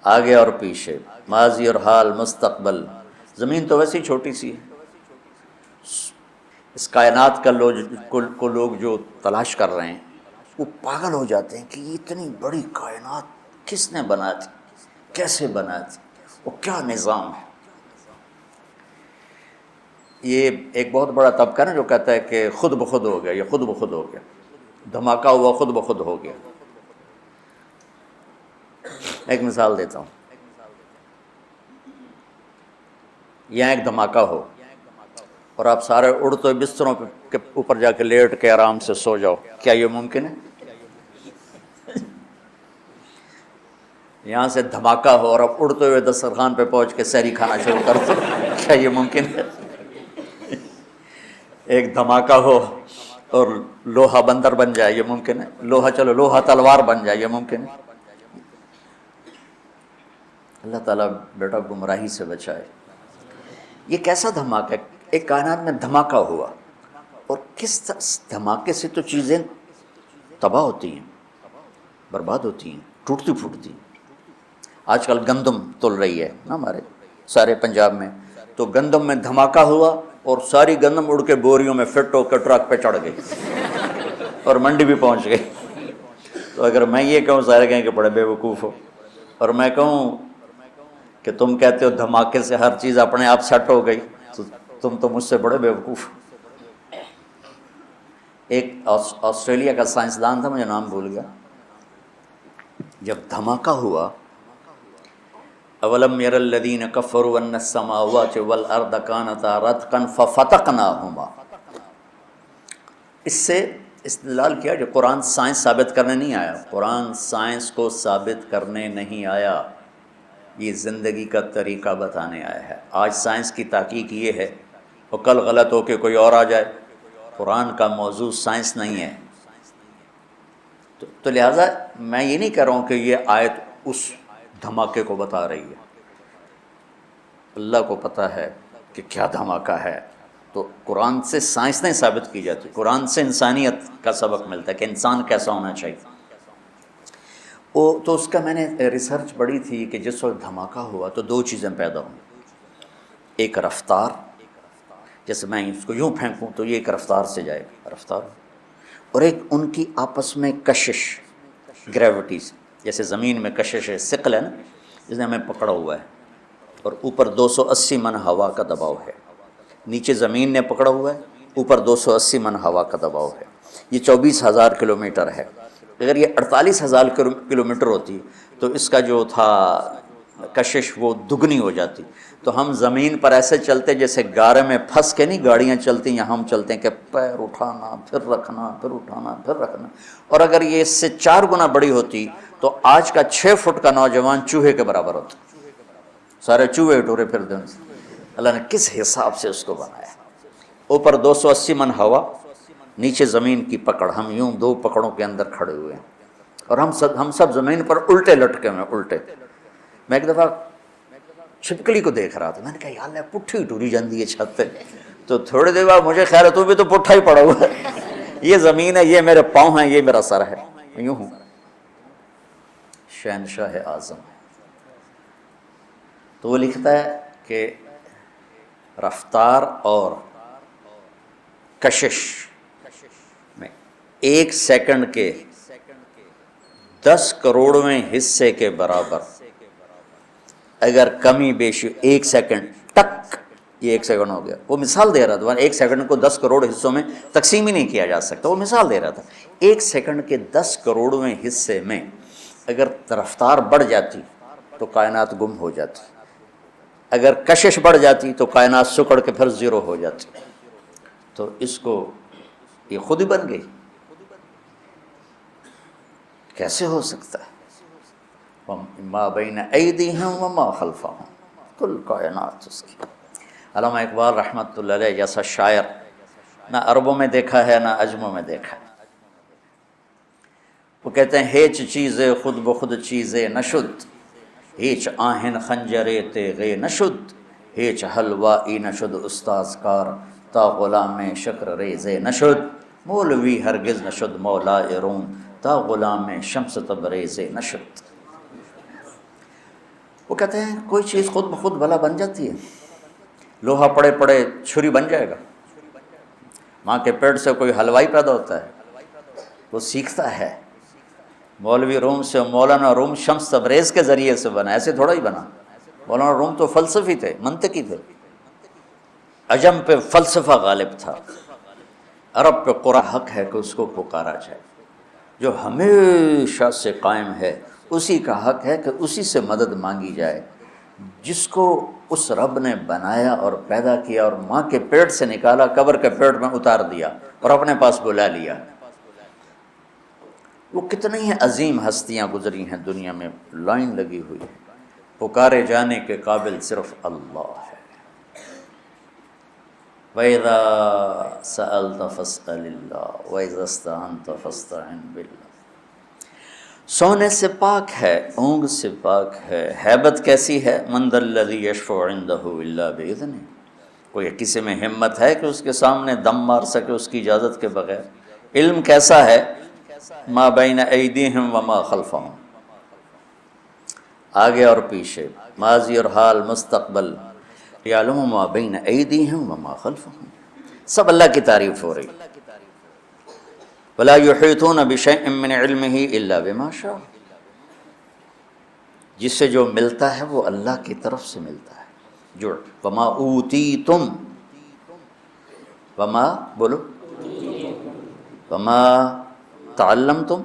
آگے اور پیچھے، ماضی اور حال، مستقبل. زمین تو ویسے ہی چھوٹی سی ہے. اس کائنات کا کو لوگ جو تلاش کر رہے ہیں وہ پاگل ہو جاتے ہیں کہ یہ اتنی بڑی کائنات کس نے بنا دی، کیسے بنا دی، وہ کیا نظام ہے. یہ ایک بہت بڑا طبقہ نا جو کہتا ہے کہ خود بخود ہو گیا، یہ خود بخود ہو گیا، دھماکہ ہوا خود بخود ہو گیا. ایک مثال دیتا ہوں. یہاں ایک دھماکہ ہو اور آپ سارے اڑتے ہوئے بستروں کے اوپر جا کے لیٹ کے آرام سے سو جاؤ، کیا یہ ممکن ہے؟ یہاں سے دھماکہ ہو اور آپ اڑتے ہوئے دسترخوان پہ پہنچ کے سحری کھانا شروع کر دو، کیا یہ ممکن ہے؟ ایک دھماکہ ہو اور لوہا بندر بن جائے، یہ ممکن ہے؟ لوہا تلوار بن جائے، یہ ممکن ہے؟ اللہ تعالیٰ بیٹا گمراہی سے بچائے. یہ کیسا دھماکہ ہے؟ ایک کائنات میں دھماکہ ہوا، اور کس دھماکے سے تو چیزیں تباہ ہوتی ہیں، برباد ہوتی ہیں، ٹوٹتی پھوٹتی ہیں. آج کل گندم تل رہی ہے نا ہمارے سارے پنجاب میں، تو گندم میں دھماکہ ہوا اور ساری گندم اڑ کے بوریوں میں فٹ ہو کے ٹرک پہ چڑھ گئی اور منڈی بھی پہنچ گئی. تو اگر میں یہ کہوں سارے کہیں کہ بڑے بے وقوف ہو، اور میں کہوں کہ تم کہتے ہو دھماکے سے ہر چیز اپنے آپ سیٹ ہو گئی، تو تم تو مجھ سے بڑے بے وقوف ہو. ایک آسٹریلیا کا سائنسدان تھا، مجھے نام بھول گیا. جب دھماکہ ہوا، اولم یر الذین کفروا ان السماوات والارض کانتا رتقا ففتقناہما، اس سے استدلال کیا کہ قرآن سائنس ثابت کرنے نہیں آیا، قرآن سائنس کو ثابت کرنے نہیں آیا، یہ زندگی کا طریقہ بتانے آیا ہے. آج سائنس کی تحقیق یہ ہے، اور کل غلط ہو کے کوئی اور آ جائے. قرآن کا موضوع سائنس نہیں ہے. تو لہٰذا میں یہ نہیں کہہ رہا ہوں کہ یہ آیت اس دھماکے کو بتا رہی ہے. اللہ کو پتہ ہے کہ کیا دھماکہ ہے. تو قرآن سے سائنس نہیں ثابت کی جاتی، قرآن سے انسانیت کا سبق ملتا ہے کہ انسان کیسا ہونا چاہیے. تو اس کا میں نے ریسرچ پڑھی تھی کہ جس وقت دھماکہ ہوا تو دو چیزیں پیدا ہوں. ایک رفتار، جیسے میں اس کو یوں پھینکوں تو یہ ایک رفتار سے جائے گا، رفتار. اور ایک ان کی آپس میں کشش، گریوٹی سے، جیسے زمین میں کشش ہے، ثقل ہے نا، جس نے ہمیں پکڑا ہوا ہے، اور اوپر 280 من ہوا کا دباؤ ہے. نیچے زمین نے پکڑا ہوا ہے، اوپر 280 من ہوا کا دباؤ ہے. یہ 24,000 کلومیٹر ہے. اگر یہ 48,000 کلومیٹر ہوتی تو اس کا جو تھا کشش وہ دگنی ہو جاتی. تو ہم زمین پر ایسے چلتے جیسے گارے میں پھنس کے نہیں گاڑیاں چلتی ہیں، ہم چلتے ہیں کہ پیر اٹھانا پھر رکھنا، پھر اٹھانا پھر رکھنا. اور اگر یہ اس سے 4 گنا بڑی ہوتی تو آج کا 6 فٹ کا نوجوان چوہے کے برابر ہوتا. سارے چوہے ٹورے پھر دیں. اللہ نے کس حساب سے اس کو بنایا. اوپر 280 من ہوا، نیچے زمین کی پکڑ. ہم یوں 2 پکڑوں کے اندر کھڑے ہوئے ہیں، اور ہم سب زمین پر الٹے لٹکے ہوئے، الٹے. میں ایک دفعہ چھپکلی کو دیکھ رہا تھا، میں نے کہا یا اللہ پٹھی ٹوری جاندی ہے چھت پہ. تو تھوڑی دیر بعد مجھے خیال ہے تو بھی تو پٹھا ہی پڑا ہوا ہے. یہ زمین ہے، یہ میرے پاؤں ہیں، یہ میرا سر ہے، میں یوں ہوں. شہنشاہ اعظم. تو وہ لکھتا ہے کہ رفتار اور کشش میں 1 سیکنڈ کے 10 کروڑویں حصے کے برابر اگر کمی بیشی 1 سیکنڈ ٹک، یہ 1 سیکنڈ ہو گیا. وہ مثال دے رہا تھا، 1 سیکنڈ کو 10 کروڑ حصوں میں تقسیم ہی نہیں کیا جا سکتا. وہ مثال دے رہا تھا 1 سیکنڈ کے 10 کروڑویں حصے میں اگر رفتار بڑھ جاتی تو کائنات گم ہو جاتی، اگر کشش بڑھ جاتی تو کائنات سکڑ کے پھر زیرو ہو جاتی. تو اس کو یہ خود ہی بن گئی، کیسے ہو سکتا ہے؟ ما بین ایدیہم وما خلفہم، کل کائنات اس کی. علامہ اقبال رحمۃ اللہ علیہ جیسا شاعر نہ عربوں میں دیکھا ہے نہ عجموں میں دیکھا ہے. وہ کہتے ہیں ہیچ چیزے خود بخود چیزے نشد، ہیچ آہن خنجرے تیغے نشد، ہیچ حلوائی نشد استاذ کار، تا غلام شکر ریزے نشد، مولوی ہرگز نشد مولا روم، تا غلام شمس تبریز نشد. وہ کہتے ہیں کوئی چیز خود بخود بھلا بن جاتی ہے؟ لوہا پڑے پڑے چھری بن جائے گا؟ ماں کے پیٹ سے کوئی حلوائی پیدا ہوتا ہے؟ وہ سیکھتا ہے۔ مولوی روم سے مولانا روم شمس تبریز کے ذریعے سے بنا، ایسے تھوڑا ہی بنا۔ مولانا روم تو فلسفی تھے، منطقی تھے، عجم پہ فلسفہ غالب تھا، عرب پہ قرآن حق ہے کہ اس کو پکارا جائے۔ جو ہمیشہ سے قائم ہے اسی کا حق ہے کہ اسی سے مدد مانگی جائے، جس کو اس رب نے بنایا اور پیدا کیا اور ماں کے پیٹ سے نکالا، قبر کے پیٹ میں اتار دیا اور اپنے پاس بلا لیا۔ وہ کتنی ہی عظیم ہستیاں گزری ہیں دنیا میں، لائن لگی ہوئی ہے، پکارے جانے کے قابل صرف اللہ ہے۔ وَإِذَا سَأَلْتَ فَاسْأَلِ اللَّهَ وَإِذَا اسْتَعَنْتَ فَاسْتَعِنْ بِاللَّهِ۔ سونے سے پاک ہے، اونگ سے پاک ہے۔ ہیبت کیسی ہے؟ مَنْ ذَا الَّذِي يَشْفَعُ عِنْدَهُ إِلَّا بِإِذْنِهِ، کوئی کسی میں ہمت ہے کہ اس کے سامنے دم مار سکے اس کی اجازت کے بغیر؟ علم کیسا ہے؟ ما بین ایدیہم وما خلفہم، آگے اور پیچھے، ماضی اور حال، مستقبل، یعلم ما بین ایدیہم وما خلفہم، سب اللہ کی تعریف ہو رہی۔ ولا یحیطون بشیء من علمہ الا بما شاء، جس سے جو ملتا ہے وہ اللہ کی طرف سے ملتا ہے۔ جو وما اوتیتم، وما بولو، وما تعلمتم،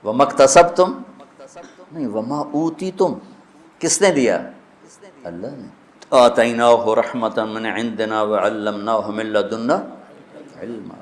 وما اکتسبتم، نہیں، وما اوتیتم کس نے دیا؟ اللہ نے۔ آتیناہ رحمۃ من عندنا وعلمناہ من لدنا علما،